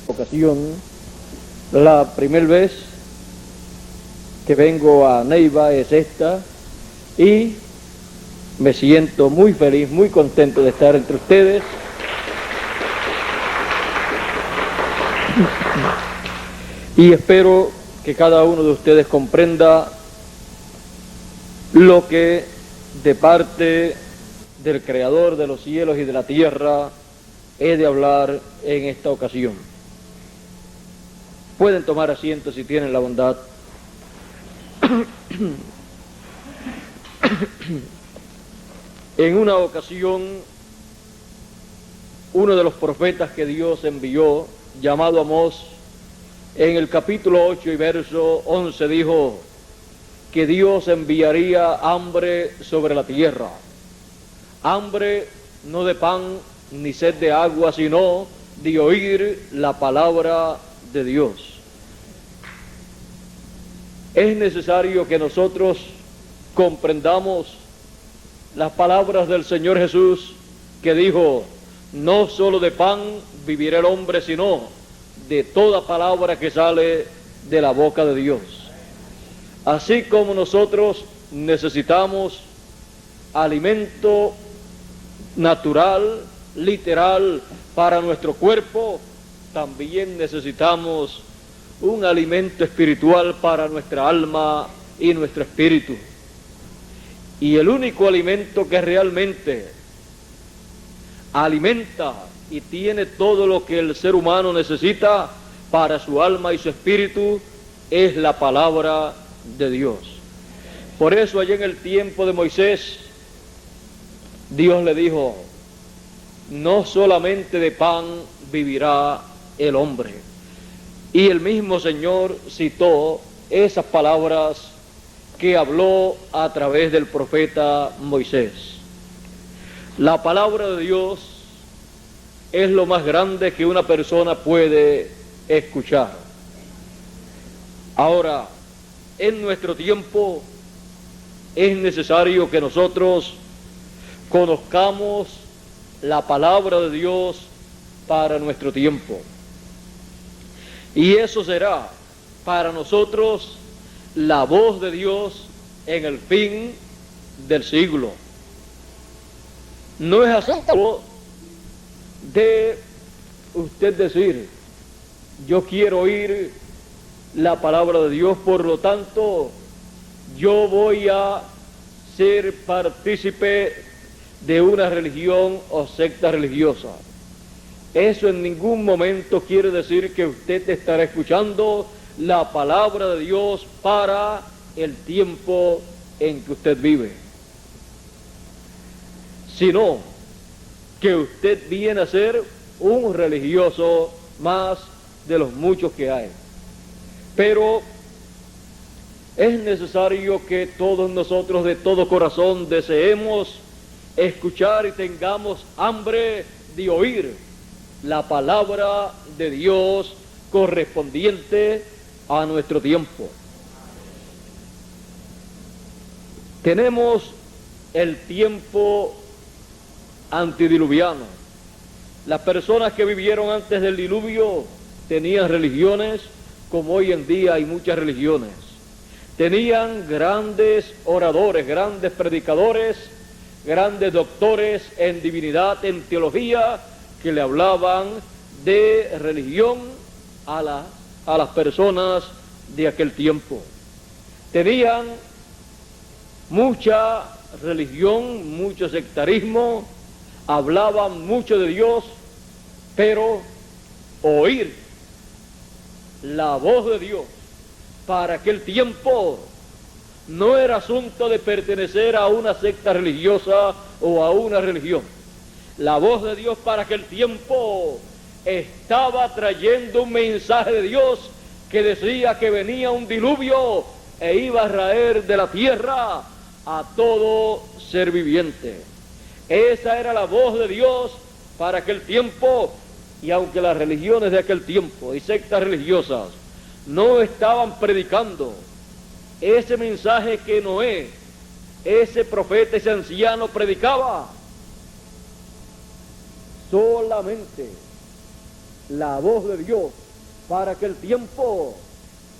ocasión, la primera vez que vengo a Neiva es esta, y me siento muy feliz, muy contento de estar entre ustedes. Y espero que cada uno de ustedes comprenda lo que de parte del Creador de los cielos y de la tierra he de hablar en esta ocasión. Pueden tomar asiento si tienen la bondad. En una ocasión, uno de los profetas que Dios envió, llamado Amós, en el capítulo 8 y verso 11 dijo que Dios enviaría hambre sobre la tierra. Hambre no de pan ni sed de agua, sino de oír la palabra de Dios. Es necesario que nosotros comprendamos las palabras del Señor Jesús, que dijo: no solo de pan vivirá el hombre, sino de toda palabra que sale de la boca de Dios. Así como nosotros necesitamos alimento natural, literal, para nuestro cuerpo, también necesitamos un alimento espiritual para nuestra alma y nuestro espíritu. Y el único alimento que realmente alimenta y tiene todo lo que el ser humano necesita para su alma y su espíritu es la palabra de Dios. Por eso allá en el tiempo de Moisés, Dios le dijo: no solamente de pan vivirá el hombre. Y el mismo Señor citó esas palabras que habló a través del profeta Moisés. La palabra de Dios es lo más grande que una persona puede escuchar. Ahora, en nuestro tiempo es necesario que nosotros conozcamos la palabra de Dios para nuestro tiempo. Y eso será para nosotros la voz de Dios en el fin del siglo. No es asunto de usted decir: yo quiero oír la palabra de Dios, por lo tanto yo voy a ser partícipe de una religión o secta religiosa. Eso en ningún momento quiere decir que usted estará escuchando la palabra de Dios para el tiempo en que usted vive, sino que usted viene a ser un religioso más de los muchos que hay. Pero es necesario que todos nosotros de todo corazón deseemos escuchar y tengamos hambre de oír la palabra de Dios correspondiente a nuestro tiempo. Tenemos el tiempo antediluviano. Las personas que vivieron antes del diluvio tenían religiones como hoy en día hay muchas religiones. Tenían grandes oradores, grandes predicadores, grandes doctores en divinidad, en teología, que le hablaban de religión a las personas de aquel tiempo. Tenían mucha religión, mucho sectarismo, hablaban mucho de Dios, pero oír la voz de Dios para aquel tiempo no era asunto de pertenecer a una secta religiosa o a una religión. La voz de Dios para aquel tiempo estaba trayendo un mensaje de Dios que decía que venía un diluvio e iba a raer de la tierra a todo ser viviente. Esa era la voz de Dios para aquel tiempo, y aunque las religiones de aquel tiempo y sectas religiosas no estaban predicando ese mensaje que Noé, ese profeta, ese anciano predicaba, solamente la voz de Dios para aquel tiempo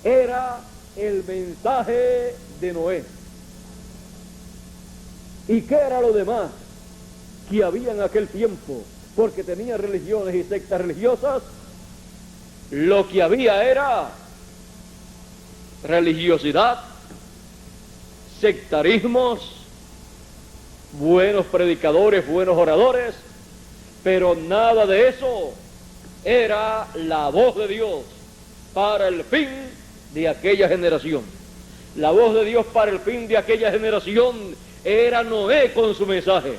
era el mensaje de Noé. ¿Y qué era lo demás que había en aquel tiempo? Porque tenía religiones y sectas religiosas. Lo que había era religiosidad, sectarismos, buenos predicadores, buenos oradores, pero nada de eso era la voz de Dios para el fin de aquella generación. La voz de Dios para el fin de aquella generación era Noé con su mensaje.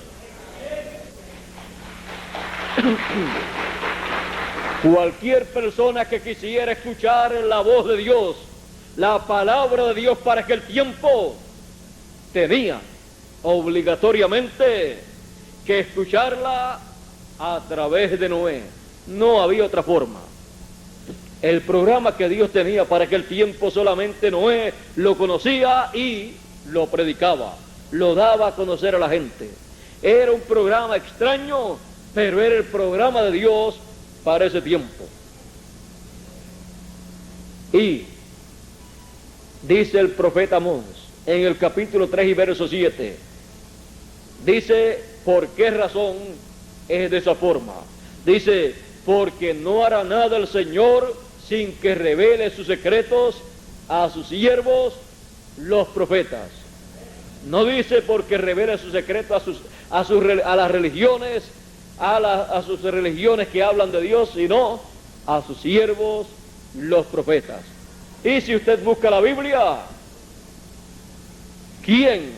Cualquier persona que quisiera escuchar la voz de Dios, la palabra de Dios para aquel tiempo, tenía obligatoriamente que escucharla a través de Noé. No había otra forma. El programa que Dios tenía para aquel tiempo solamente Noé lo conocía y lo predicaba, lo daba a conocer a la gente. Era un programa extraño, pero era el programa de Dios para ese tiempo. Y dice el profeta Amós en el capítulo 3 y verso 7, dice, ¿por qué razón es de esa forma? Dice, porque no hará nada el Señor sin que revele sus secretos a sus siervos, los profetas. No dice porque revele sus secretos a las religiones, a sus religiones que hablan de Dios, sino a sus siervos, los profetas. Y si usted busca la Biblia, ¿quién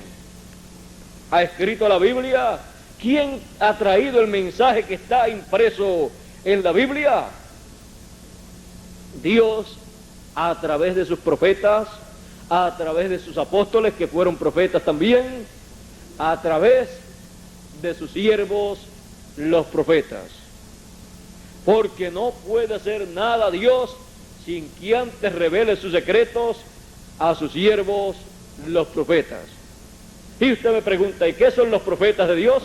ha escrito la Biblia? ¿Quién ha traído el mensaje que está impreso en la Biblia? Dios, a través de sus profetas, a través de sus apóstoles, que fueron profetas también, a través de sus siervos, los profetas. Porque no puede hacer nada Dios sin que antes revele sus secretos a sus siervos, los profetas. Y usted me pregunta, ¿y qué son los profetas de Dios?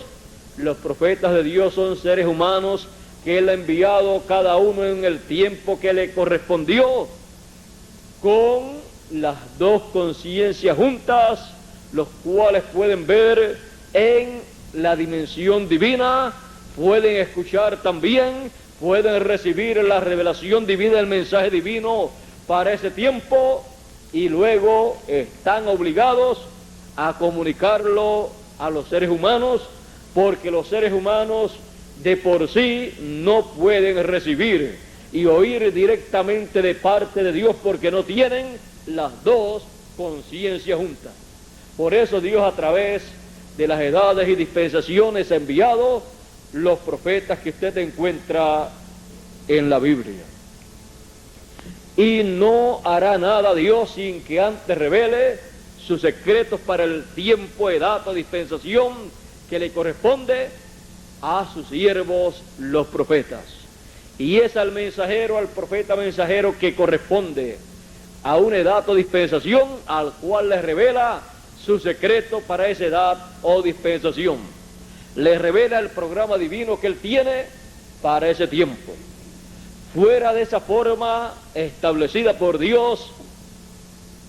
Los profetas de Dios son seres humanos que Él ha enviado cada uno en el tiempo que le correspondió, con las dos conciencias juntas, los cuales pueden ver en la dimensión divina, pueden escuchar también, pueden recibir la revelación divina, el mensaje divino para ese tiempo, y luego están obligados a comunicarlo a los seres humanos, porque los seres humanos de por sí no pueden recibir y oír directamente de parte de Dios, porque no tienen las dos conciencias juntas. Por eso Dios, a través de las edades y dispensaciones, ha enviado los profetas que usted encuentra en la Biblia. Y no hará nada Dios sin que antes revele sus secretos para el tiempo, edad o dispensación que le corresponde a sus siervos, los profetas. Y es al mensajero, al profeta mensajero, que corresponde a una edad o dispensación al cual le revela su secreto para esa edad o dispensación. Le revela el programa divino que él tiene para ese tiempo. Fuera de esa forma establecida por Dios,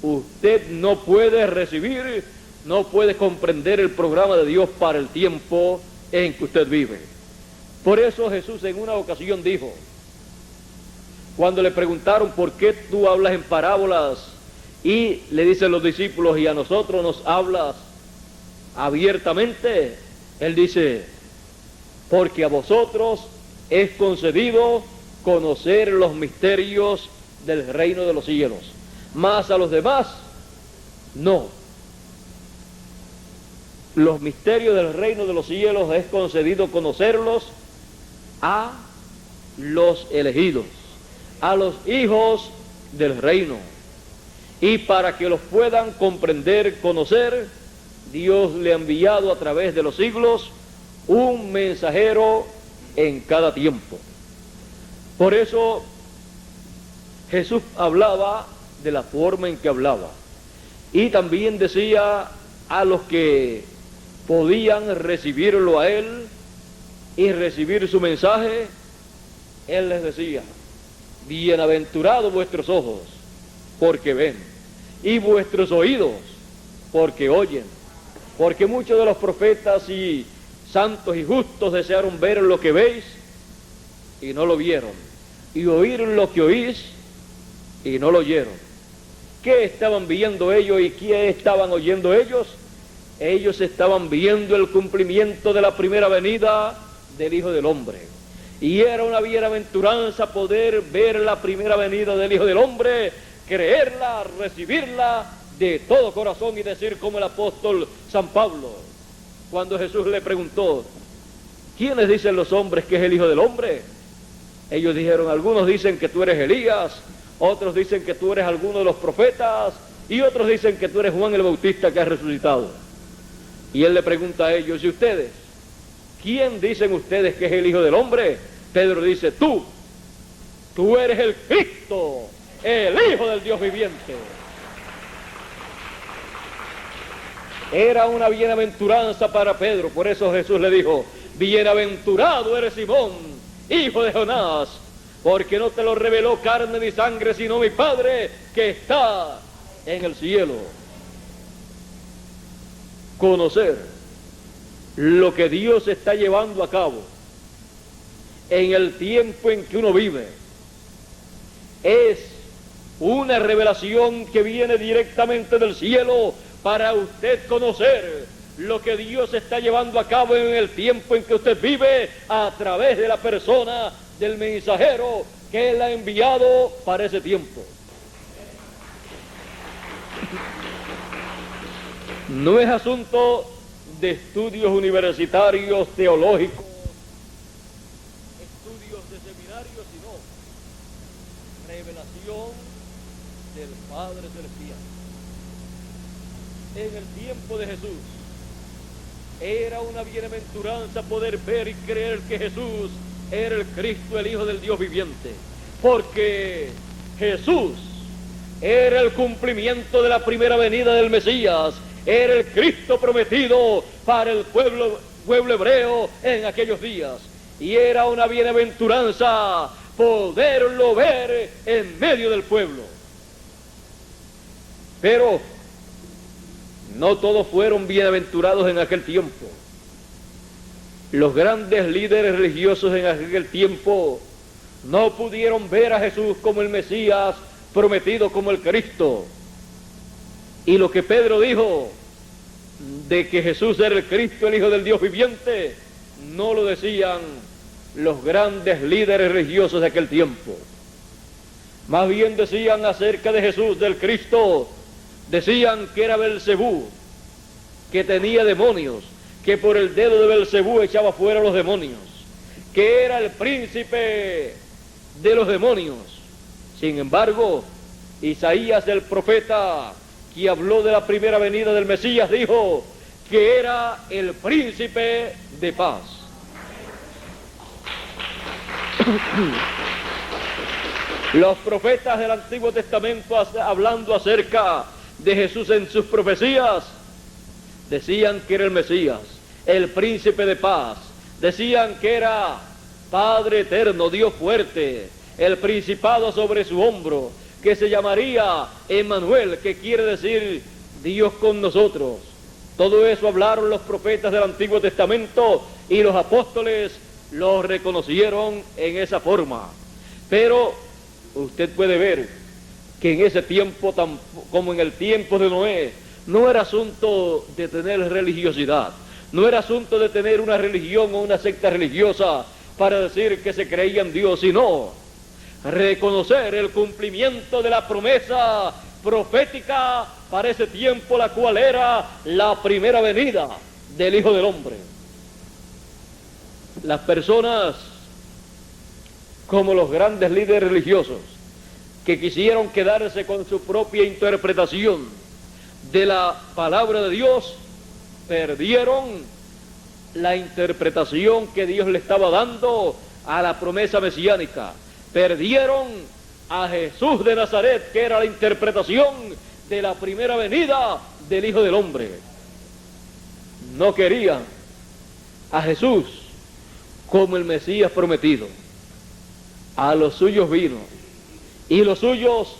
usted no puede recibir, no puede comprender el programa de Dios para el tiempo en que usted vive. Por eso Jesús en una ocasión dijo, cuando le preguntaron por qué tú hablas en parábolas, y le dicen los discípulos, y a nosotros nos hablas abiertamente, él dice, porque a vosotros es concedido conocer los misterios del reino de los cielos, mas a los demás no. Los misterios del reino de los cielos es concedido conocerlos a los elegidos, a los hijos del reino. Y para que los puedan comprender, conocer, Dios le ha enviado a través de los siglos un mensajero en cada tiempo. Por eso Jesús hablaba de la forma en que hablaba. Y también decía a los que podían recibirlo a él y recibir su mensaje, Él les decía: bienaventurados vuestros ojos, porque ven, y vuestros oídos, porque oyen. Porque muchos de los profetas y santos y justos desearon ver lo que veis y no lo vieron, y oír lo que oís y no lo oyeron. ¿Qué estaban viendo ellos y qué estaban oyendo ellos? Ellos estaban viendo el cumplimiento de la primera venida del Hijo del Hombre. Y era una bienaventuranza poder ver la primera venida del Hijo del Hombre, creerla, recibirla de todo corazón y decir como el apóstol San Pablo, cuando Jesús le preguntó: ¿quiénes dicen los hombres que es el Hijo del Hombre? Ellos dijeron: algunos dicen que tú eres Elías, otros dicen que tú eres alguno de los profetas, y otros dicen que tú eres Juan el Bautista que has resucitado. Y él le pregunta a ellos: ¿y ustedes? ¿Quién dicen ustedes que es el Hijo del Hombre? Pedro dice: tú eres el Cristo, el Hijo del Dios viviente. Era una bienaventuranza para Pedro, por eso Jesús le dijo: bienaventurado eres Simón, hijo de Jonás, porque no te lo reveló carne ni sangre, sino mi Padre que está en el cielo. Conocer lo que Dios está llevando a cabo en el tiempo en que uno vive es una revelación que viene directamente del cielo para usted conocer lo que Dios está llevando a cabo en el tiempo en que usted vive a través de la persona del mensajero que Él ha enviado para ese tiempo. No es asunto de estudios universitarios, teológicos, estudios de seminarios, sino revelación del Padre Celestial. En el tiempo de Jesús era una bienaventuranza poder ver y creer que Jesús era el Cristo, el Hijo del Dios viviente, porque Jesús era el cumplimiento de la primera venida del Mesías, era el Cristo prometido para el pueblo hebreo en aquellos días, y era una bienaventuranza poderlo ver en medio del pueblo. Pero no todos fueron bienaventurados en aquel tiempo. Los grandes líderes religiosos en aquel tiempo no pudieron ver a Jesús como el Mesías prometido, como el Cristo. Y lo que Pedro dijo de que Jesús era el Cristo, el Hijo del Dios viviente, no lo decían los grandes líderes religiosos de aquel tiempo. Más bien decían acerca de Jesús, del Cristo, decían que era Belcebú, que tenía demonios, que por el dedo de Belcebú echaba fuera los demonios, que era el príncipe de los demonios. Sin embargo, Isaías, el profeta que habló de la primera venida del Mesías, dijo que era el príncipe de paz. Los profetas del Antiguo Testamento, hablando acerca de Jesús en sus profecías, decían que era el Mesías, el príncipe de paz, decían que era Padre eterno, Dios fuerte, el principado sobre su hombro, que se llamaría Emmanuel, que quiere decir Dios con nosotros. Todo eso hablaron los profetas del Antiguo Testamento y los apóstoles lo reconocieron en esa forma. Pero usted puede ver que en ese tiempo, como en el tiempo de Noé, no era asunto de tener religiosidad, no era asunto de tener una religión o una secta religiosa para decir que se creía en Dios, sino reconocer el cumplimiento de la promesa profética para ese tiempo, la cual era la primera venida del Hijo del Hombre. Las personas, como los grandes líderes religiosos, que quisieron quedarse con su propia interpretación de la palabra de Dios, perdieron la interpretación que Dios le estaba dando a la promesa mesiánica. Perdieron a Jesús de Nazaret, que era la interpretación de la primera venida del Hijo del Hombre. No querían a Jesús como el Mesías prometido. A los suyos vino, y los suyos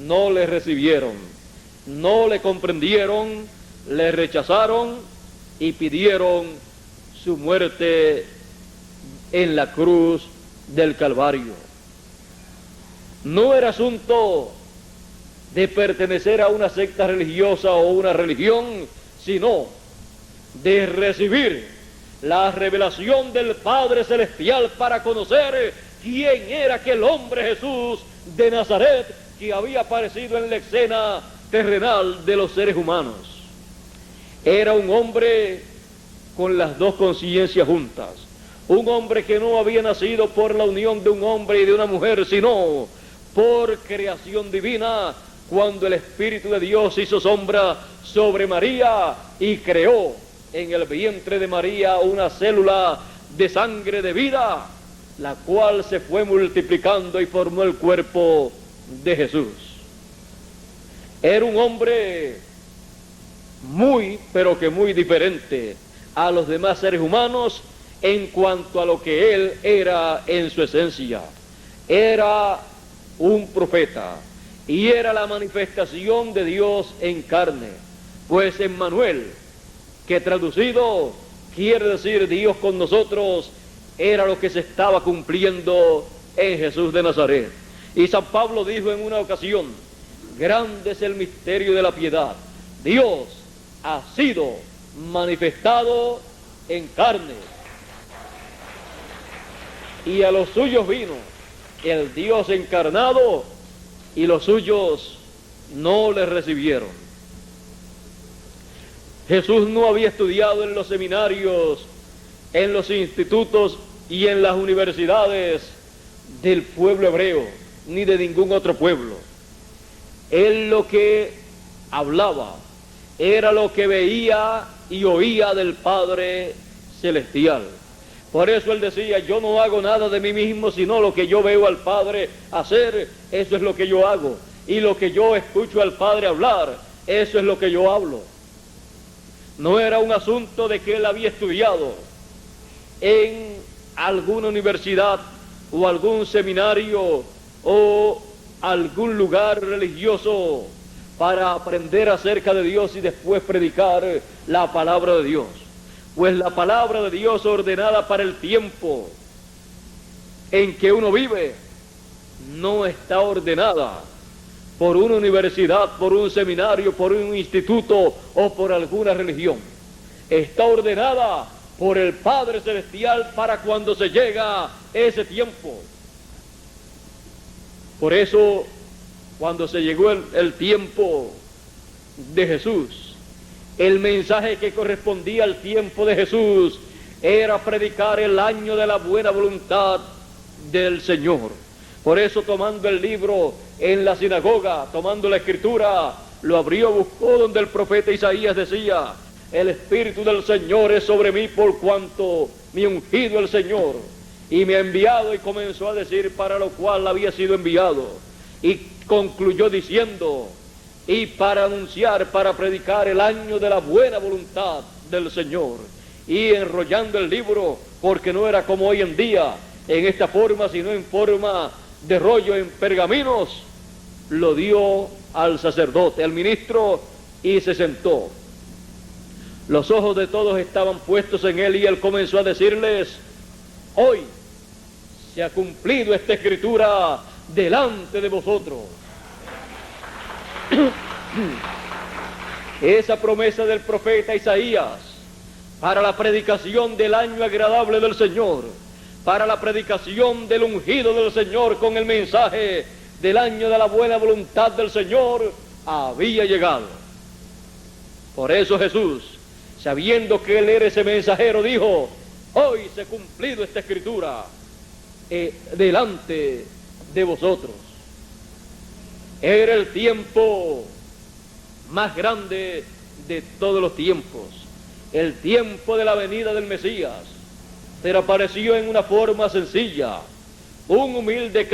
no le recibieron, no le comprendieron, le rechazaron y pidieron su muerte en la cruz del Calvario. No era asunto de pertenecer a una secta religiosa o una religión, sino de recibir la revelación del Padre Celestial para conocer quién era aquel hombre Jesús de Nazaret que había aparecido en la escena terrenal de los seres humanos. Era un hombre con las dos conciencias juntas, un hombre que no había nacido por la unión de un hombre y de una mujer, sino por creación divina, cuando el Espíritu de Dios hizo sombra sobre María y creó en el vientre de María una célula de sangre de vida, la cual se fue multiplicando y formó el cuerpo de Jesús. Era un hombre muy, pero que muy diferente a los demás seres humanos en cuanto a lo que él era en su esencia. Era un profeta y era la manifestación de Dios en carne, pues Emmanuel, que traducido quiere decir Dios con nosotros, era lo que se estaba cumpliendo en Jesús de Nazaret. Y San Pablo dijo en una ocasión: grande es el misterio de la piedad, Dios ha sido manifestado en carne, y a los suyos vino el Dios encarnado, y los suyos no le recibieron. Jesús no había estudiado en los seminarios, en los institutos y en las universidades del pueblo hebreo, ni de ningún otro pueblo. Él lo que hablaba era lo que veía y oía del Padre Celestial. Por eso él decía: yo no hago nada de mí mismo, sino lo que yo veo al Padre hacer, eso es lo que yo hago. Y lo que yo escucho al Padre hablar, eso es lo que yo hablo. No era un asunto de que él había estudiado en alguna universidad o algún seminario o algún lugar religioso para aprender acerca de Dios y después predicar la palabra de Dios. Pues la palabra de Dios ordenada para el tiempo en que uno vive no está ordenada por una universidad, por un seminario, por un instituto o por alguna religión. Está ordenada por el Padre Celestial para cuando se llega ese tiempo. Por eso, cuando se llegó el tiempo de Jesús, el mensaje que correspondía al tiempo de Jesús era predicar el año de la buena voluntad del Señor. Por eso, tomando el libro en la sinagoga, tomando la escritura, lo abrió, buscó donde el profeta Isaías decía: el Espíritu del Señor es sobre mí, por cuanto me ha ungido el Señor y me ha enviado, y comenzó a decir para lo cual había sido enviado, y concluyó diciendo: y para anunciar, para predicar el año de la buena voluntad del Señor. Y enrollando el libro, porque no era como hoy en día en esta forma, sino en forma de rollo en pergaminos, lo dio al sacerdote, al ministro, y se sentó. Los ojos de todos estaban puestos en él, y él comenzó a decirles: hoy se ha cumplido esta escritura delante de vosotros. Esa promesa del profeta Isaías para la predicación del año agradable del Señor, para la predicación del ungido del Señor con el mensaje del año de la buena voluntad del Señor, había llegado. Por eso Jesús, sabiendo que él era ese mensajero, dijo: hoy se ha cumplido esta escritura delante de vosotros. Era el tiempo más grande de todos los tiempos, el tiempo de la venida del Mesías, pero apareció en una forma sencilla, un humilde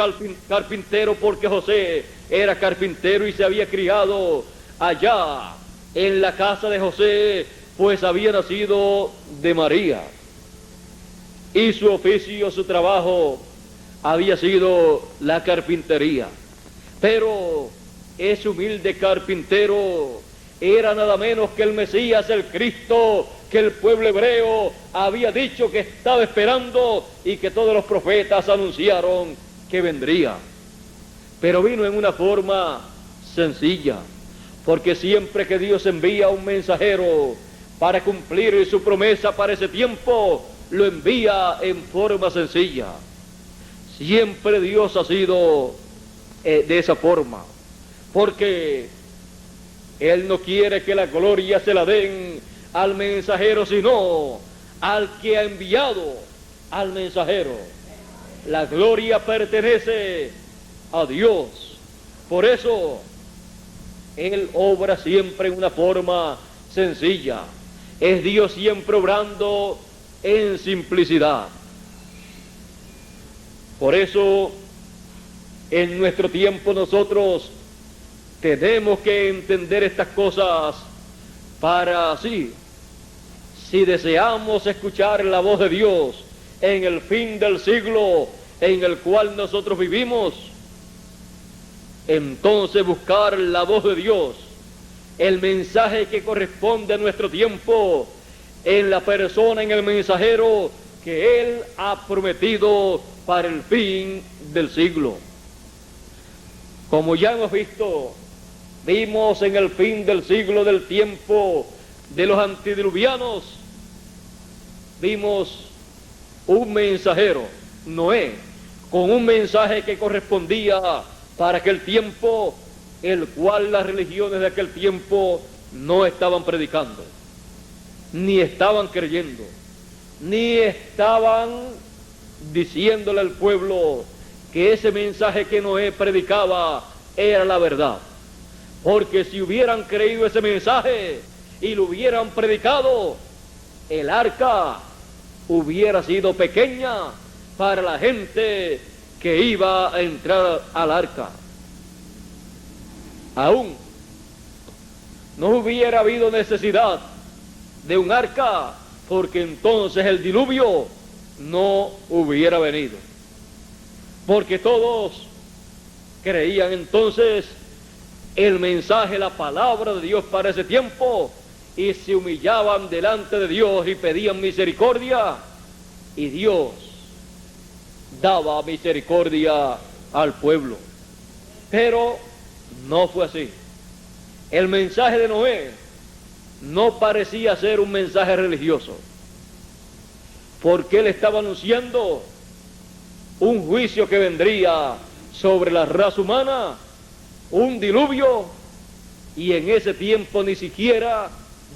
carpintero, porque José era carpintero y se había criado allá en la casa de José, pues había nacido de María. Y su oficio, su trabajo, había sido la carpintería, pero ese humilde carpintero era nada menos que el Mesías, el Cristo, que el pueblo hebreo había dicho que estaba esperando y que todos los profetas anunciaron que vendría. Pero vino en una forma sencilla, porque siempre que Dios envía un mensajero para cumplir su promesa para ese tiempo, lo envía en forma sencilla. Siempre Dios ha sido de esa forma, porque Él no quiere que la gloria se la den al mensajero, sino al que ha enviado al mensajero. La gloria pertenece a Dios. Por eso Él obra siempre en una forma sencilla. Es Dios siempre obrando en simplicidad. Por eso en nuestro tiempo nosotros tenemos que entender estas cosas para así, si deseamos escuchar la voz de Dios en el fin del siglo en el cual nosotros vivimos, entonces buscar la voz de Dios, el mensaje que corresponde a nuestro tiempo, en la persona, en el mensajero que Él ha prometido para el fin del siglo. Como ya hemos visto, vimos en el fin del siglo del tiempo de los antediluvianos, vimos un mensajero, Noé, con un mensaje que correspondía para aquel tiempo, el cual las religiones de aquel tiempo no estaban predicando, ni estaban creyendo, ni estaban diciéndole al pueblo que ese mensaje que Noé predicaba era la verdad. Porque si hubieran creído ese mensaje y lo hubieran predicado, el arca hubiera sido pequeña para la gente que iba a entrar al arca. Aún no hubiera habido necesidad de un arca, porque entonces el diluvio no hubiera venido. Porque todos creían entonces el mensaje, la palabra de Dios para ese tiempo, y se humillaban delante de Dios y pedían misericordia, y Dios daba misericordia al pueblo. Pero no fue así. El mensaje de Noé no parecía ser un mensaje religioso, porque él estaba anunciando un juicio que vendría sobre la raza humana, un diluvio, y en ese tiempo ni siquiera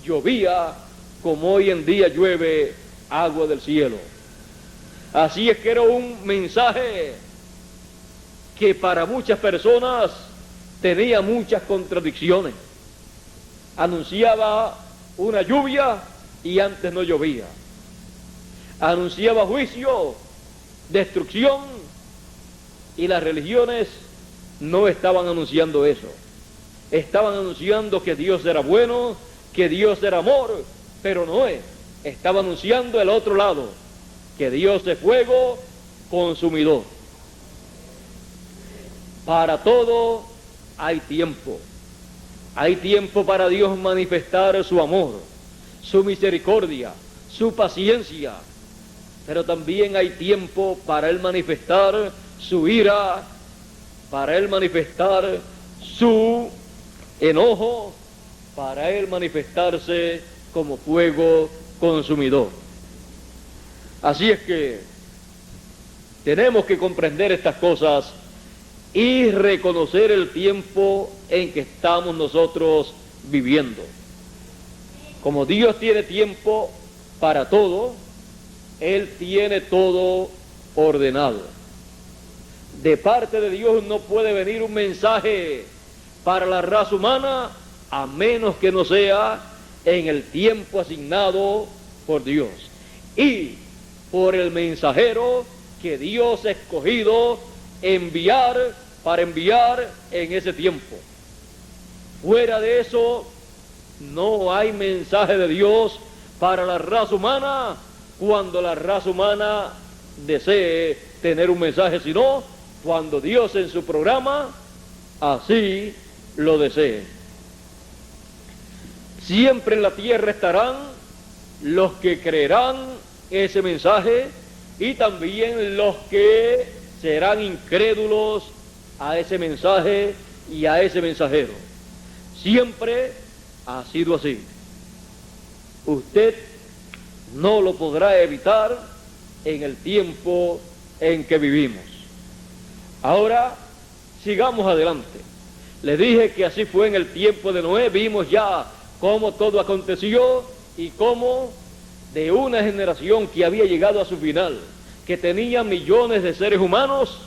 llovía como hoy en día llueve agua del cielo. Así es que era un mensaje que para muchas personas tenía muchas contradicciones. Anunciaba una lluvia y antes no llovía. Anunciaba juicio, destrucción, y las religiones no estaban anunciando eso. Estaban anunciando que Dios era bueno, que Dios era amor, pero Noé estaba anunciando el otro lado, que Dios es fuego consumidor. Para todo hay tiempo. Hay tiempo para Dios manifestar su amor, su misericordia, su paciencia, pero también hay tiempo para Él manifestar su ira, para Él manifestar su enojo, para Él manifestarse como fuego consumidor. Así es que tenemos que comprender estas cosas y reconocer el tiempo en que estamos nosotros viviendo. Como Dios tiene tiempo para todo, Él tiene todo ordenado. De parte de Dios no puede venir un mensaje para la raza humana a menos que no sea en el tiempo asignado por Dios y por el mensajero que Dios ha escogido para enviar en ese tiempo. Fuera de eso, no hay mensaje de Dios para la raza humana cuando la raza humana desee tener un mensaje, sino cuando Dios en su programa así lo desee. Siempre en la tierra estarán los que creerán ese mensaje y también los que serán incrédulos a ese mensaje y a ese mensajero. Siempre ha sido así. Usted no lo podrá evitar en el tiempo en que vivimos. Ahora, sigamos adelante. Les dije que así fue en el tiempo de Noé. Vimos ya cómo todo aconteció y cómo de una generación que había llegado a su final, que tenía millones de seres humanos,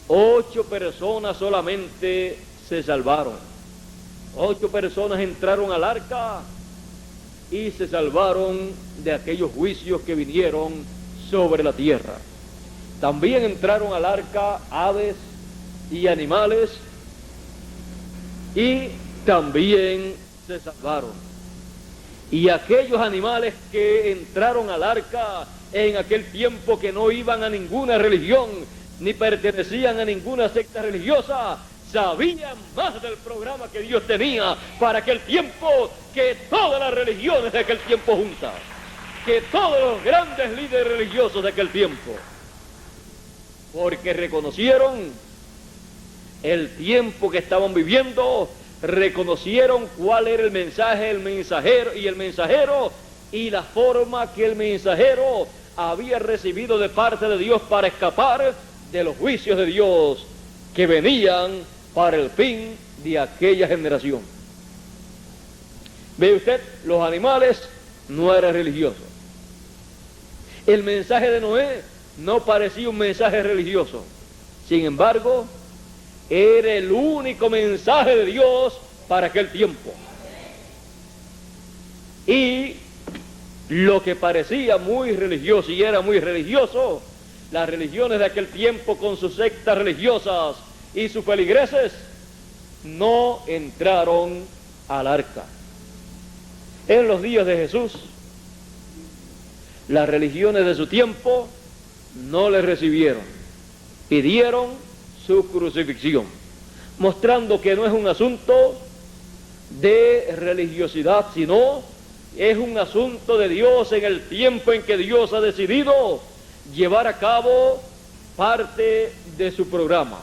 8 personas solamente se salvaron. 8 personas entraron al arca y se salvaron de aquellos juicios que vinieron sobre la tierra. También entraron al arca aves y animales y también se salvaron. Y aquellos animales que entraron al arca en aquel tiempo, que no iban a ninguna religión ni pertenecían a ninguna secta religiosa, sabían más del programa que Dios tenía para aquel tiempo que todas las religiones de aquel tiempo juntas, que todos los grandes líderes religiosos de aquel tiempo, porque reconocieron el tiempo que estaban viviendo, reconocieron cuál era el mensaje, el mensajero y la forma que el mensajero había recibido de parte de Dios para escapar de los juicios de Dios que venían para el fin de aquella generación. Ve usted, los animales no eran religiosos. El mensaje de Noé no parecía un mensaje religioso. Sin embargo, era el único mensaje de Dios para aquel tiempo. Y lo que parecía muy religioso y era muy religioso, las religiones de aquel tiempo con sus sectas religiosas y sus feligreses no entraron al arca. En los días de Jesús, las religiones de su tiempo no le recibieron, pidieron su crucifixión, mostrando que no es un asunto de religiosidad, sino es un asunto de Dios en el tiempo en que Dios ha decidido llevar a cabo parte de su programa.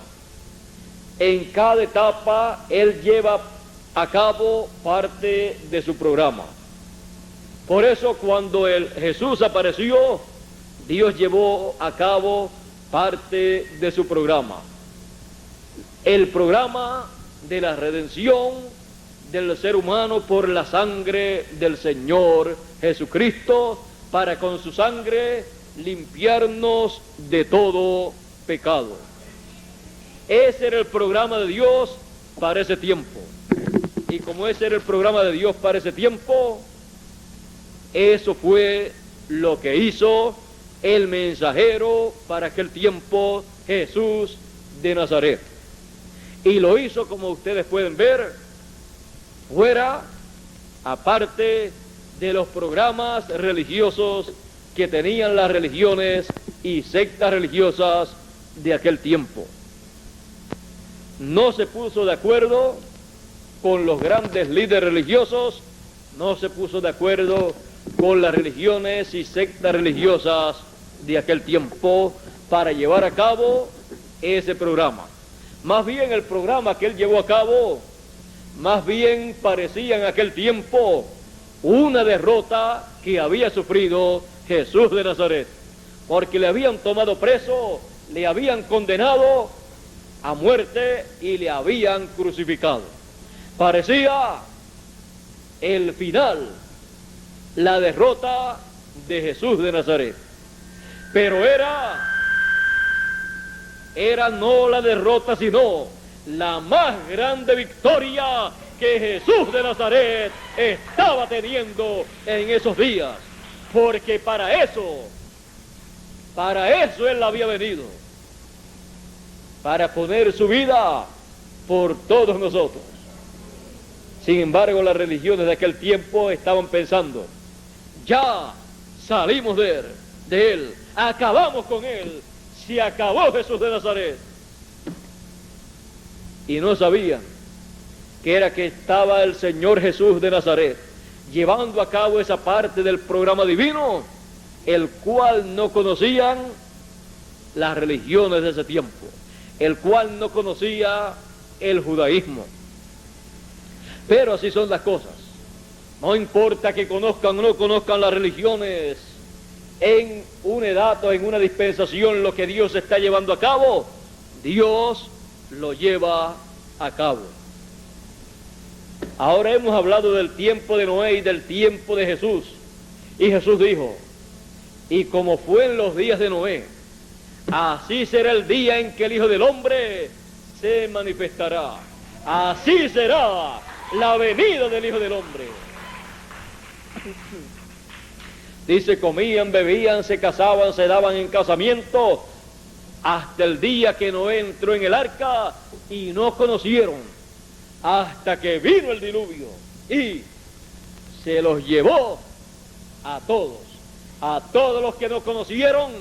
En cada etapa Él lleva a cabo parte de su programa. Por eso cuando Jesús apareció, Dios llevó a cabo parte de su programa. El programa de la redención del ser humano por la sangre del Señor Jesucristo, para con su sangre limpiarnos de todo pecado. Ese era el programa de Dios para ese tiempo. Y como ese era el programa de Dios para ese tiempo, eso fue lo que hizo el mensajero para aquel tiempo, Jesús de Nazaret. Y lo hizo, como ustedes pueden ver, fuera, aparte de los programas religiosos que tenían las religiones y sectas religiosas de aquel tiempo. No se puso de acuerdo con los grandes líderes religiosos, no se puso de acuerdo con las religiones y sectas religiosas de aquel tiempo para llevar a cabo ese programa. Más bien el programa que él llevó a cabo, más bien parecía en aquel tiempo una derrota que había sufrido Jesús de Nazaret, porque le habían tomado preso, le habían condenado a muerte y le habían crucificado. Parecía el final, la derrota de Jesús de Nazaret. Pero era no la derrota, sino la más grande victoria que Jesús de Nazaret estaba teniendo en esos días. Porque para eso Él había venido, para poner su vida por todos nosotros. Sin embargo, las religiones de aquel tiempo estaban pensando: ya salimos de él, acabamos con él, se acabó Jesús de Nazaret. Y no sabían que era que estaba el Señor Jesús de Nazaret llevando a cabo esa parte del programa divino, el cual no conocían las religiones de ese tiempo, el cual no conocía el judaísmo. Pero así son las cosas. No importa que conozcan o no conozcan las religiones, en una edad o en una dispensación lo que Dios está llevando a cabo, Dios lo lleva a cabo. Ahora hemos hablado del tiempo de Noé y del tiempo de Jesús. Y Jesús dijo, y como fue en los días de Noé, así será el día en que el Hijo del Hombre se manifestará. Así será la venida del Hijo del Hombre. Dice, comían, bebían, se casaban, se daban en casamiento, hasta el día que Noé entró en el arca y no conocieron, hasta que vino el diluvio y se los llevó a todos los que no conocieron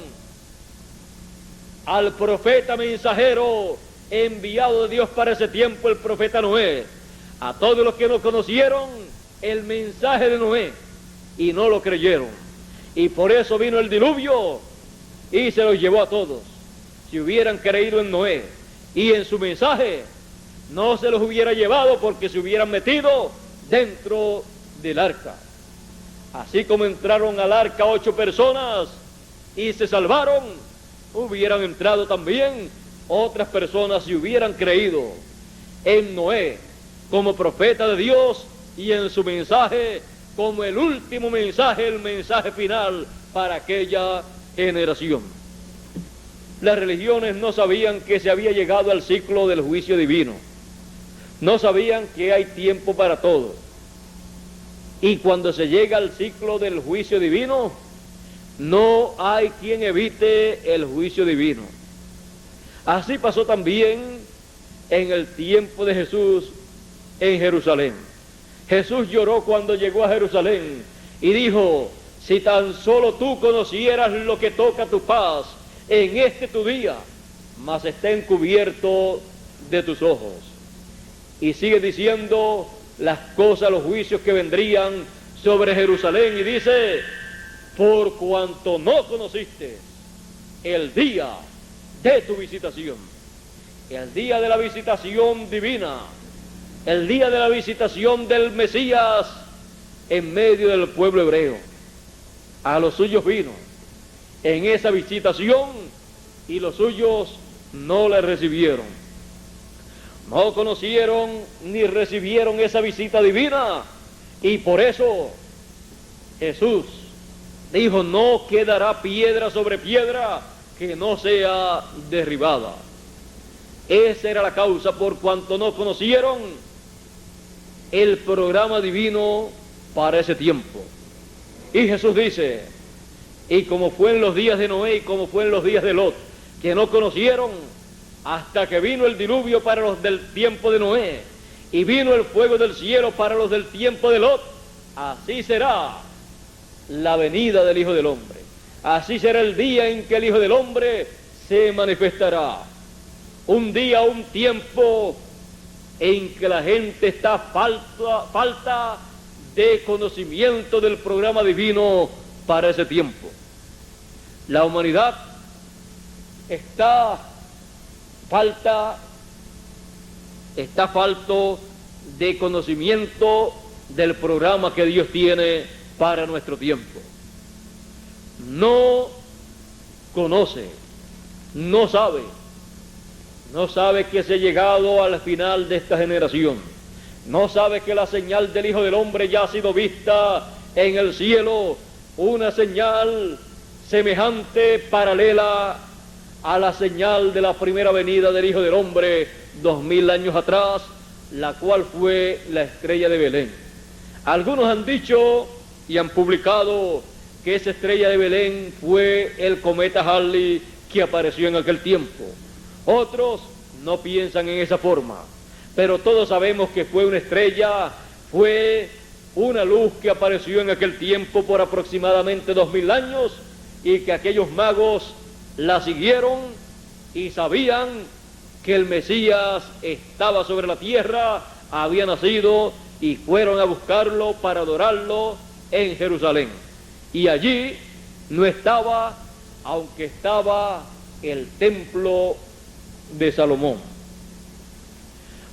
al profeta mensajero enviado de Dios para ese tiempo, el profeta Noé, a todos los que no conocieron el mensaje de Noé y no lo creyeron, y por eso vino el diluvio y se los llevó a todos. Si hubieran creído en Noé y en su mensaje, no se los hubiera llevado, porque se hubieran metido dentro del arca. Así como entraron al arca 8 personas y se salvaron, hubieran entrado también otras personas si hubieran creído en Noé como profeta de Dios y en su mensaje como el último mensaje, el mensaje final para aquella generación. Las religiones no sabían que se había llegado al ciclo del juicio divino. No sabían que hay tiempo para todo. Y cuando se llega al ciclo del juicio divino, no hay quien evite el juicio divino. Así pasó también en el tiempo de Jesús en Jerusalén. Jesús lloró cuando llegó a Jerusalén y dijo, si tan solo tú conocieras lo que toca tu paz en este tu día, mas está encubierto de tus ojos. Y sigue diciendo las cosas, los juicios que vendrían sobre Jerusalén, y dice, por cuanto no conociste el día de tu visitación, el día de la visitación divina, el día de la visitación del Mesías en medio del pueblo hebreo. A los suyos vino en esa visitación y los suyos no le recibieron. No conocieron ni recibieron esa visita divina, y por eso Jesús dijo, no quedará piedra sobre piedra que no sea derribada. Esa era la causa, por cuanto no conocieron el programa divino para ese tiempo. Y Jesús dice, y como fue en los días de Noé y como fue en los días de Lot, que no conocieron hasta que vino el diluvio para los del tiempo de Noé, y vino el fuego del cielo para los del tiempo de Lot, así será la venida del Hijo del Hombre. Así será el día en que el Hijo del Hombre se manifestará. Un día, un tiempo en que la gente está falta de conocimiento del programa divino para ese tiempo. La humanidad está falto de conocimiento del programa que Dios tiene para nuestro tiempo. No conoce, no sabe que se ha llegado al final de esta generación. No sabe que la señal del Hijo del Hombre ya ha sido vista en el cielo, una señal semejante, paralela a la señal de la primera venida del Hijo del Hombre 2000 años atrás, la cual fue la estrella de Belén. Algunos han dicho y han publicado que esa estrella de Belén fue el cometa Halley que apareció en aquel tiempo. Otros no piensan en esa forma, pero todos sabemos que fue una estrella, fue una luz que apareció en aquel tiempo por aproximadamente 2000 años, y que aquellos magos la siguieron y sabían que el Mesías estaba sobre la tierra, había nacido, y fueron a buscarlo para adorarlo en Jerusalén. Y allí no estaba, aunque estaba el templo de Salomón.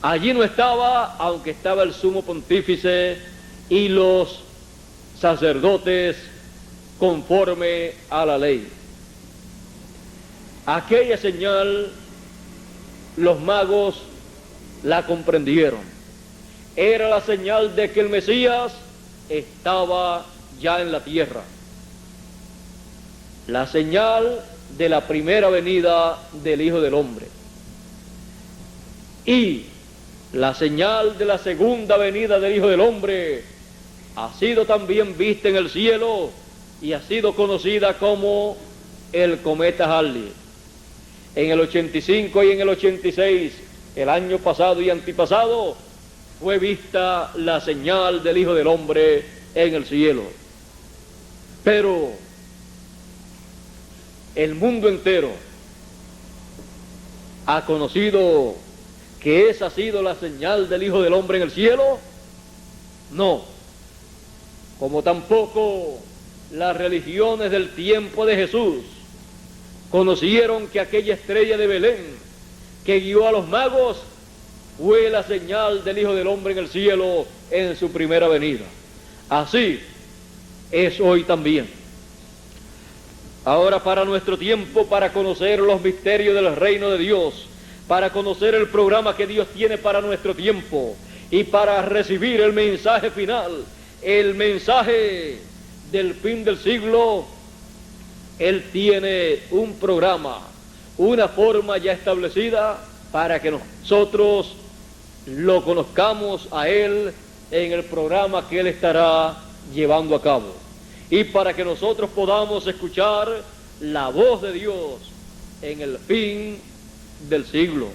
Allí no estaba, aunque estaba el sumo pontífice y los sacerdotes conforme a la ley. Aquella señal los magos la comprendieron. Era la señal de que el Mesías estaba ya en la tierra. La señal de la primera venida del Hijo del Hombre. Y la señal de la segunda venida del Hijo del Hombre ha sido también vista en el cielo y ha sido conocida como el cometa Halley. En el 85 y en el 86, el año pasado y antipasado, fue vista la señal del Hijo del Hombre en el cielo. Pero el mundo entero ha conocido que esa ha sido la señal del Hijo del Hombre en el cielo. No, como tampoco las religiones del tiempo de Jesús conocieron que aquella estrella de Belén que guió a los magos fue la señal del Hijo del Hombre en el cielo en su primera venida. Así es hoy también. Ahora, para nuestro tiempo, para conocer los misterios del reino de Dios, para conocer el programa que Dios tiene para nuestro tiempo y para recibir el mensaje final, el mensaje del fin del siglo, Él tiene un programa, una forma ya establecida para que nosotros lo conozcamos a Él en el programa que Él estará llevando a cabo. Y para que nosotros podamos escuchar la voz de Dios en el fin del siglo.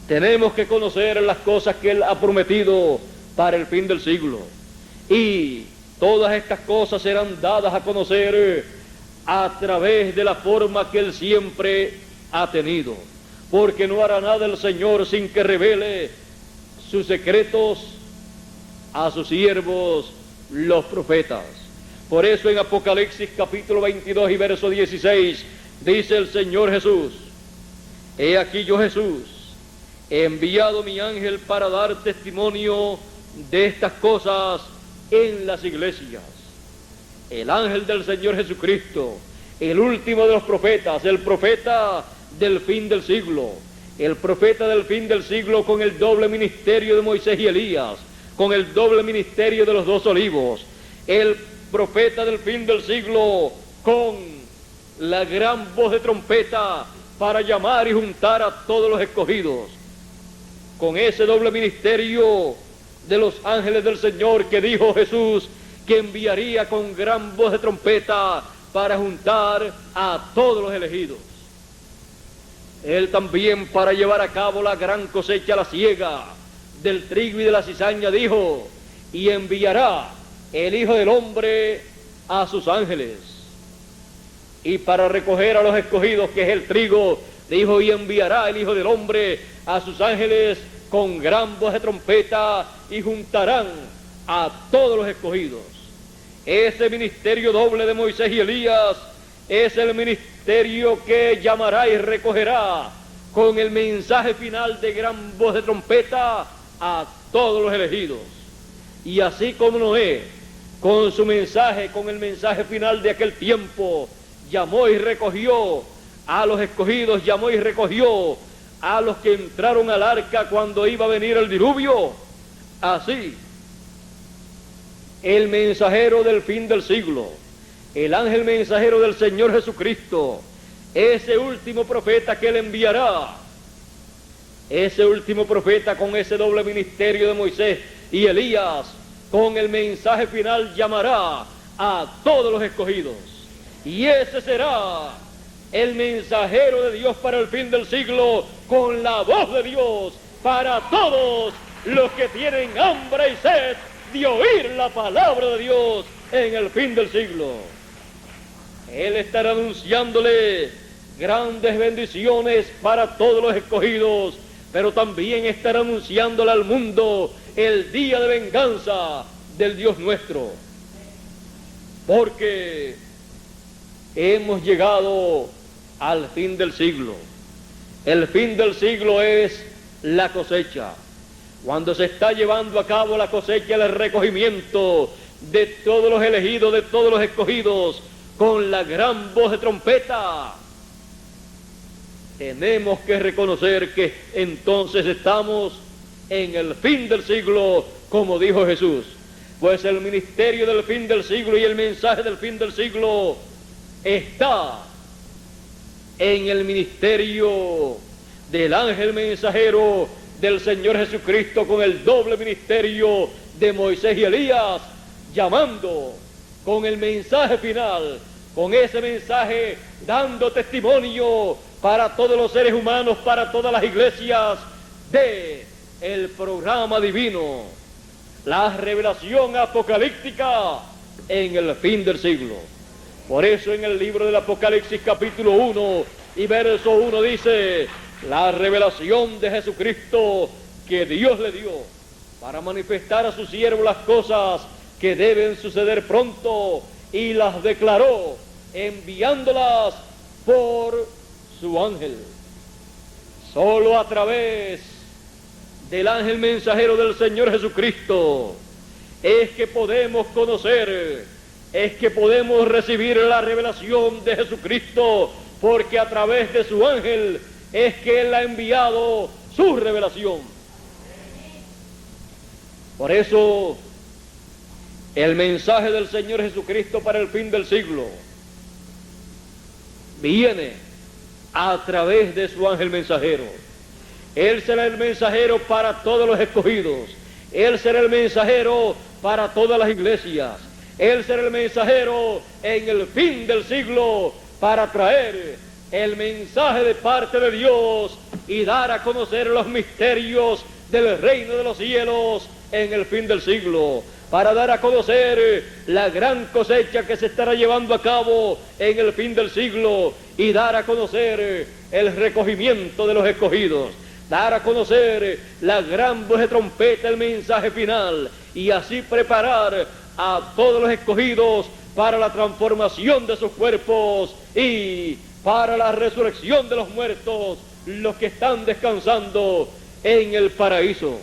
Tenemos que conocer las cosas que Él ha prometido para el fin del siglo. Y todas estas cosas serán dadas a conocer a través de la forma que Él siempre ha tenido. Porque no hará nada el Señor sin que revele sus secretos a sus siervos, los profetas. Por eso en Apocalipsis capítulo 22 y verso 16 dice el Señor Jesús: he aquí yo, Jesús, he enviado mi ángel para dar testimonio de estas cosas en las iglesias. El ángel del Señor Jesucristo, el último de los profetas, el profeta del fin del siglo, el profeta del fin del siglo con el doble ministerio de Moisés y Elías, con el doble ministerio de los dos olivos, el profeta del fin del siglo con la gran voz de trompeta para llamar y juntar a todos los escogidos, con ese doble ministerio de los ángeles del Señor que dijo Jesús que enviaría con gran voz de trompeta para juntar a todos los elegidos. Él también, para llevar a cabo la gran cosecha, la siega del trigo y de la cizaña, dijo: y enviará el Hijo del Hombre a sus ángeles. Y para recoger a los escogidos, que es el trigo, dijo: y enviará el Hijo del Hombre a sus ángeles con gran voz de trompeta, y juntarán a todos los escogidos. Ese ministerio doble de Moisés y Elías es el ministerio que llamará y recogerá con el mensaje final de gran voz de trompeta a todos los elegidos. Y así como Noé, con su mensaje, con el mensaje final de aquel tiempo, llamó y recogió a los escogidos, llamó y recogió a los que entraron al arca cuando iba a venir el diluvio, así el mensajero del fin del siglo, el ángel mensajero del Señor Jesucristo, ese último profeta que Él enviará, ese último profeta con ese doble ministerio de Moisés y Elías, con el mensaje final llamará a todos los escogidos. Y ese será el mensajero de Dios para el fin del siglo, con la voz de Dios para todos los que tienen hambre y sed de oír la palabra de Dios en el fin del siglo. Él estará anunciándole grandes bendiciones para todos los escogidos, pero también estará anunciándole al mundo el día de venganza del Dios nuestro. Porque hemos llegado al fin del siglo. El fin del siglo es la cosecha. Cuando se está llevando a cabo la cosecha, el recogimiento de todos los elegidos, de todos los escogidos, con la gran voz de trompeta, tenemos que reconocer que entonces estamos en el fin del siglo, como dijo Jesús. Pues el ministerio del fin del siglo y el mensaje del fin del siglo está en el ministerio del ángel mensajero del Señor Jesucristo, con el doble ministerio de Moisés y Elías, llamando con el mensaje final, con ese mensaje dando testimonio para todos los seres humanos, para todas las iglesias, de el programa divino, la revelación apocalíptica en el fin del siglo. Por eso en el libro del Apocalipsis capítulo 1 y verso 1 dice: la revelación de Jesucristo que Dios le dio para manifestar a su siervo las cosas que deben suceder pronto, y las declaró enviándolas por su ángel. Solo a través del ángel mensajero del Señor Jesucristo es que podemos conocer, es que podemos recibir la revelación de Jesucristo, porque a través de su ángel es que Él ha enviado su revelación. Por eso, el mensaje del Señor Jesucristo para el fin del siglo viene a través de su ángel mensajero. Él será el mensajero para todos los escogidos. Él será el mensajero para todas las iglesias. Él será el mensajero en el fin del siglo para traer el mensaje de parte de Dios y dar a conocer los misterios del reino de los cielos en el fin del siglo, para dar a conocer la gran cosecha que se estará llevando a cabo en el fin del siglo y dar a conocer el recogimiento de los escogidos, dar a conocer la gran voz de trompeta, el mensaje final, y así preparar a todos los escogidos para la transformación de sus cuerpos y para la resurrección de los muertos, los que están descansando en el paraíso.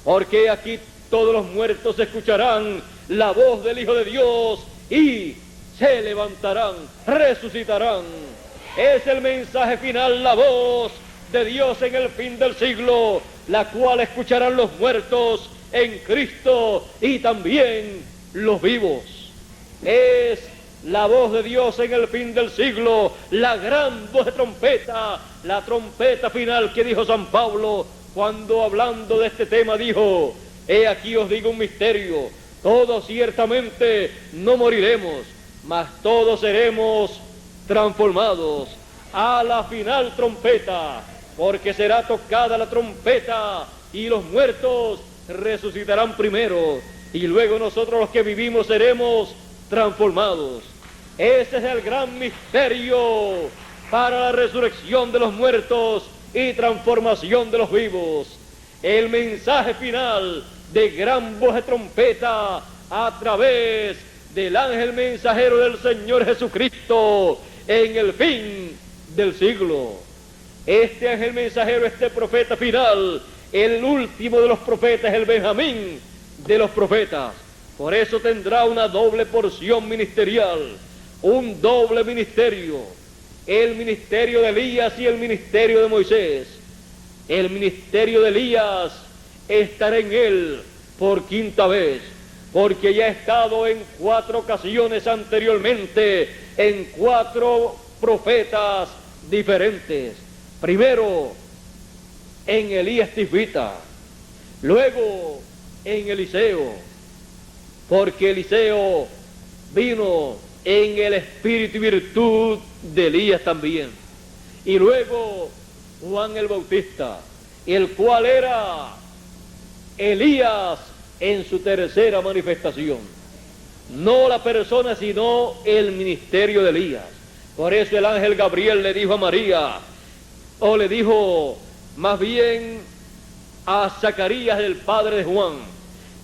Porque aquí todos los muertos escucharán la voz del Hijo de Dios y se levantarán, resucitarán. Es el mensaje final, la voz de Dios en el fin del siglo, la cual escucharán los muertos en Cristo y también los vivos. Es la voz de Dios en el fin del siglo, la gran voz de trompeta, la trompeta final que dijo San Pablo cuando hablando de este tema dijo: he aquí os digo un misterio, todos ciertamente no moriremos, mas todos seremos transformados a la final trompeta, porque será tocada la trompeta y los muertos resucitarán primero, y luego nosotros los que vivimos seremos transformados. Ese es el gran misterio para la resurrección de los muertos y transformación de los vivos. El mensaje final de gran voz de trompeta a través del ángel mensajero del Señor Jesucristo en el fin del siglo. Este ángel mensajero, este profeta final, el último de los profetas, el Benjamín de los profetas. Por eso tendrá una doble porción ministerial, un doble ministerio, el ministerio de Elías y el ministerio de Moisés. El ministerio de Elías estará en él por quinta vez, porque ya ha estado en 4 ocasiones anteriormente, en 4 profetas diferentes. Primero en Elías Tisbita, luego en Eliseo, porque Eliseo vino en el espíritu y virtud de Elías también, y luego Juan el Bautista, el cual era Elías en su tercera manifestación. No la persona, sino el ministerio de Elías. Por eso el ángel Gabriel le dijo a María, o le dijo más bien a Zacarías, el padre de Juan,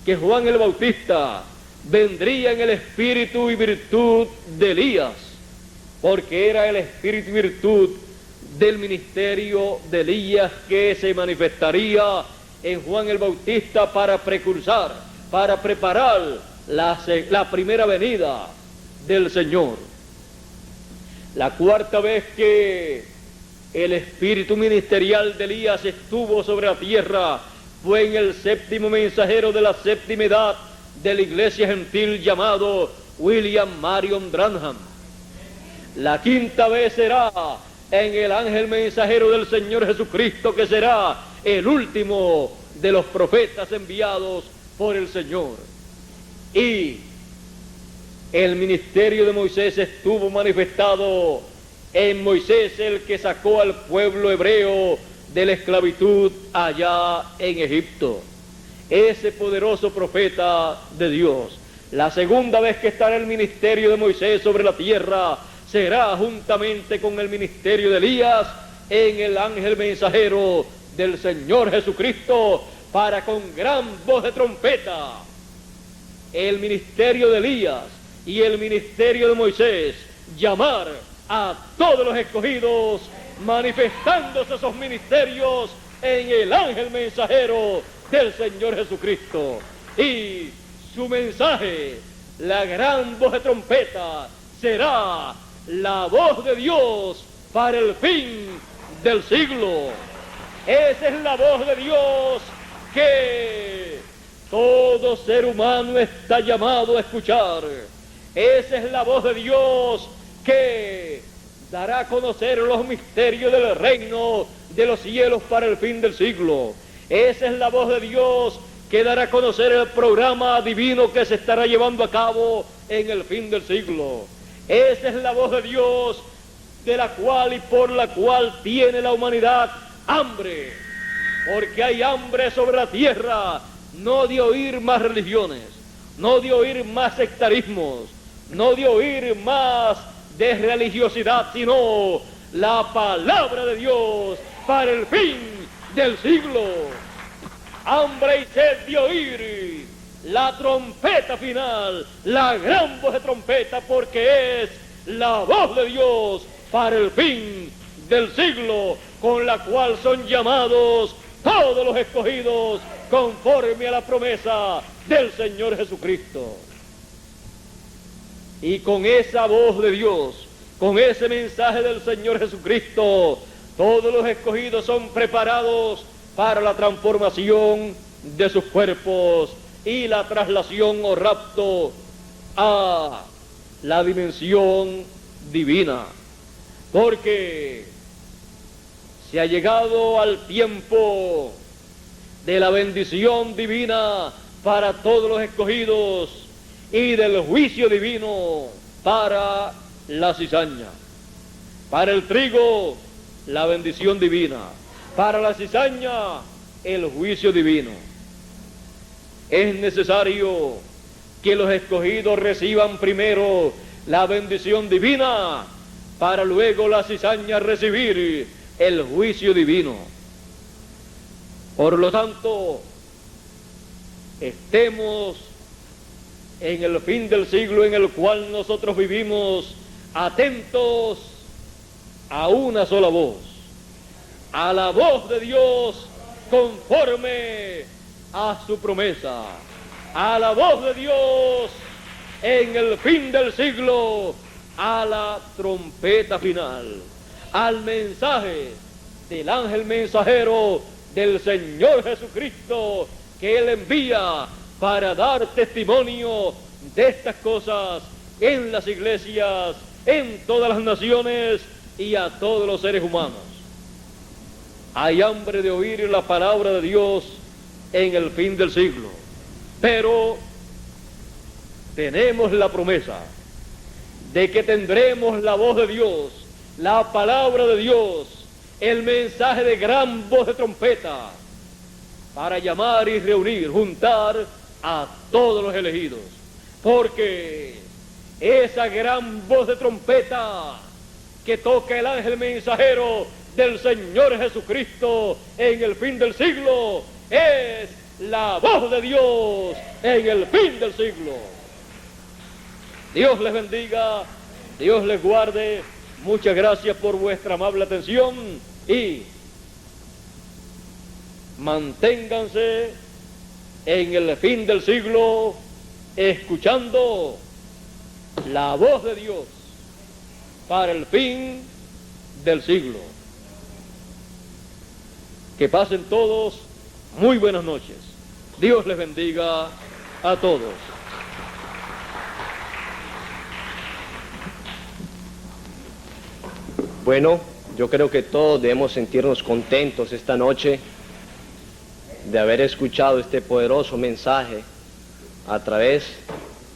que Juan el Bautista vendría en el espíritu y virtud de Elías, porque era el espíritu y virtud del ministerio de Elías que se manifestaría en Juan el Bautista para precursar, para preparar la primera venida del Señor. La cuarta vez que el espíritu ministerial de Elías estuvo sobre la tierra fue en el séptimo mensajero de la séptima edad de la iglesia gentil llamado William Marion Branham. La quinta vez será en el ángel mensajero del Señor Jesucristo, que será el último de los profetas enviados por el Señor. Y el ministerio de Moisés estuvo manifestado en Moisés, el que sacó al pueblo hebreo de la esclavitud allá en Egipto. Ese poderoso profeta de Dios. La segunda vez que estará el ministerio de Moisés sobre la tierra será juntamente con el ministerio de Elías en el ángel mensajero del Señor Jesucristo, para con gran voz de trompeta el ministerio de Elías y el ministerio de Moisés llamar a todos los escogidos, manifestándose esos ministerios en el ángel mensajero del Señor Jesucristo. Y su mensaje, la gran voz de trompeta, será la voz de Dios para el fin del siglo. Esa es la voz de Dios que todo ser humano está llamado a escuchar. Esa es la voz de Dios que dará a conocer los misterios del reino de los cielos para el fin del siglo. Esa es la voz de Dios que dará a conocer el programa divino que se estará llevando a cabo en el fin del siglo. Esa es la voz de Dios de la cual y por la cual tiene la humanidad hambre, porque hay hambre sobre la tierra, no de oír más religiones, no de oír más sectarismos, no de oír más de religiosidad, sino la palabra de Dios para el fin del siglo. Hambre y sed de oír la trompeta final, la gran voz de trompeta, porque es la voz de Dios para el fin del siglo, con la cual son llamados todos los escogidos conforme a la promesa del Señor Jesucristo. Y con esa voz de Dios, con ese mensaje del Señor Jesucristo, todos los escogidos son preparados para la transformación de sus cuerpos y la traslación o rapto a la dimensión divina, porque se ha llegado al tiempo de la bendición divina para todos los escogidos y del juicio divino para la cizaña. Para el trigo, la bendición divina; para la cizaña, el juicio divino. Es necesario que los escogidos reciban primero la bendición divina, para luego la cizaña recibir el juicio divino. Por lo tanto, estemos en el fin del siglo en el cual nosotros vivimos, atentos a una sola voz, a la voz de Dios conforme a su promesa, a la voz de Dios en el fin del siglo, a la trompeta final, al mensaje del ángel mensajero del Señor Jesucristo, que Él envía para dar testimonio de estas cosas en las iglesias, en todas las naciones y a todos los seres humanos. Hay hambre de oír la palabra de Dios en el fin del siglo, pero tenemos la promesa de que tendremos la voz de Dios, la palabra de Dios, el mensaje de gran voz de trompeta, para llamar y reunir, juntar a todos los elegidos, porque esa gran voz de trompeta que toca el ángel mensajero del Señor Jesucristo en el fin del siglo. Es la voz de Dios en el fin del siglo. Dios les bendiga, Dios les guarde. Muchas gracias por vuestra amable atención y manténganse en el fin del siglo escuchando la voz de Dios para el fin del siglo. Que pasen todos muy buenas noches. Dios les bendiga a todos. Bueno, yo creo que todos debemos sentirnos contentos esta noche de haber escuchado este poderoso mensaje a través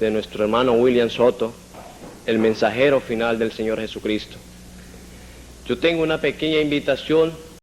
de nuestro hermano William Soto, el mensajero final del Señor Jesucristo. Yo tengo una pequeña invitación